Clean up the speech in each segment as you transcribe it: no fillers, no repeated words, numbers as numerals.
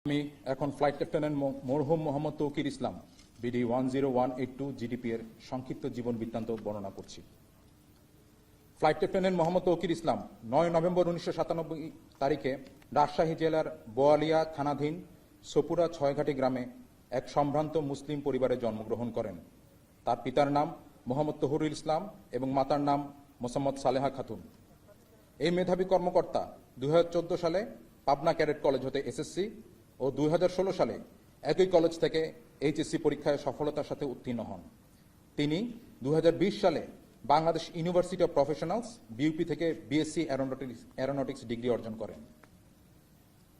আমি এখন flight lieutenant মরহুম মোহাম্মদ তৌকির ইসলাম বিডি 10182 জিডিপি এর সংক্ষিপ্ত জীবন বৃত্তান্ত বর্ণনা করছি। ফ্লাইট লেফটেন্যান্ট মোহাম্মদ তৌকির ইসলাম 9 নভেম্বর 1997 তারিখে রাজশাহী জেলার বোয়ালিয়া থানাধীন সপুরা ছয়ঘাটি গ্রামে এক সম্ভ্রান্ত মুসলিম পরিবারে জন্মগ্রহণ করেন। তার পিতার নাম মোহাম্মদ তহুরুল ইসলাম এবং মাতার নাম মোসাম্মদ সালেহা খাতুন। এই মেধাবী কর্মকর্তা 2014 সালে পাবনা ক্যাডেট কলেজ হতে এসএসসি ও 2016 সালে একই কলেজ থেকে এইচএসসি পরীক্ষায় সফলতার সাথে উত্তীর্ণ হন। তিনি 2020 সালে Bangladesh university of professionals BUP থেকে বিএসসি অ্যারোনটিক্স ডিগ্রি অর্জন করেন।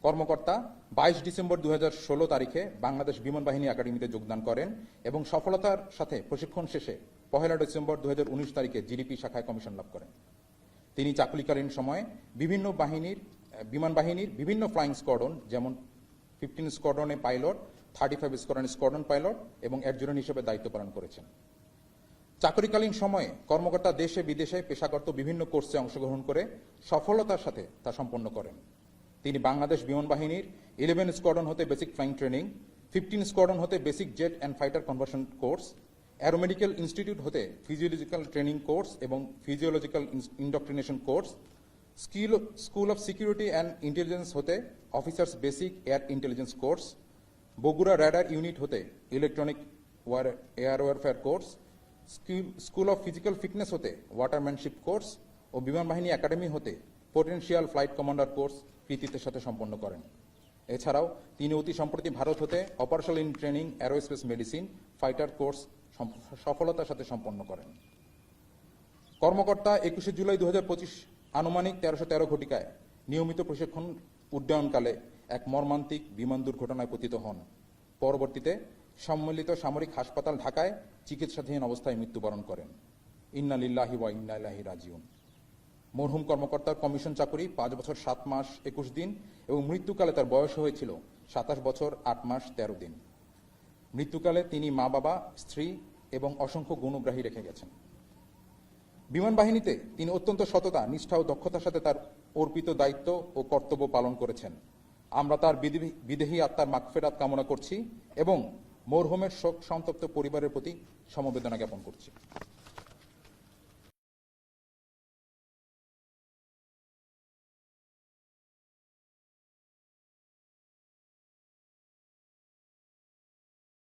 কর্মকর্তা 22 ডিসেম্বর 2016 তারিখে বাংলাদেশ বিমান বাহিনী একাডেমিতে যোগদান করেন এবং সফলতার সাথে প্রশিক্ষণ শেষে 1 ডিসেম্বর 2019 তারিখে জিডিপি শাখায় কমিশন লাভ করেন। তিনি চাকুরিকালীন সময়ে বিমান বাহিনীর বিভিন্ন ফ্লাইং স্কোয়াড্রন যেমন 15 স্কোয়াড্রনে পাইলট, 35 স্কোয়াড্রন পাইলট এবং অ্যাডজুটেন্ট হিসেবে দায়িত্ব পালন করেছেন। চাকুরিকালীন সময়ে কর্মকর্তা দেশে বিদেশে পেশাগত বিভিন্ন কোর্সে অংশগ্রহণ করে সফলতার সাথে তা সম্পন্ন করেন। তিনি বাংলাদেশ বিমান বাহিনীর 11 স্কোয়াড্রন হতে বেসিক ফ্লাইং ট্রেনিং, 15 স্কোয়াড্রন হতে basic jet and fighter conversion course, aeromedical institute হতে ফিজিওলজিক্যাল ট্রেনিং কোর্স এবং physiological indoctrination course, school of security and intelligence হতে officers basic air intelligence course, Bogura radar unit হতে electronic air warfare course, school of physical fitness হতে watermanship course ও বিমান বাহিনী academy হতে potential flight commander course কৃতিত্বের সাথে সম্পন্ন করেন। এছাড়াও তিনি অতি সম্প্রতি ভারত হতে operational in training aerospace medicine fighter course সফলতার সাথে সম্পন্ন করেন। কর্মকর্তা 21 জুলাই 2025 আনুমানিক 1313 ঘটিকায় নিয়মিত প্রশিক্ষণ উড্ডয়নকালে এক মর্মান্তিক বিমান দুর্ঘটনায় পতিত হন। পরবর্তীতে সম্মিলিত সামরিক হাসপাতাল ঢাকায় চিকিৎসাধীন অবস্থায় মৃত্যুবরণ করেন। ইন্না লিল্লাহি ওয়া ইন্না ইলাইহি রাজিউন। মরহুম কর্মকর্তার কমিশন চাকুরি 5 বছর 7 মাস 21 দিন এবং মৃত্যুকালে তার বয়স হয়েছিল 27 বছর 8 মাস 13 দিন। মৃত্যুকালে তিনি মা বাবা, স্ত্রী এবং অসংখ্য গুণগ্রাহী রেখে গেছেন। বিমান বাহিনীতে তিনি অত্যন্ত সততা, নিষ্ঠা ও দক্ষতার সাথে তার অর্পিত দায়িত্ব ও কর্তব্য পালন করেছেন। আমরা তার বিদেহী আত্মার মাগফিরাত কামনা করছি এবং মরহুমের শোক সন্তপ্ত পরিবারের প্রতি সমবেদনা জ্ঞাপন করছি।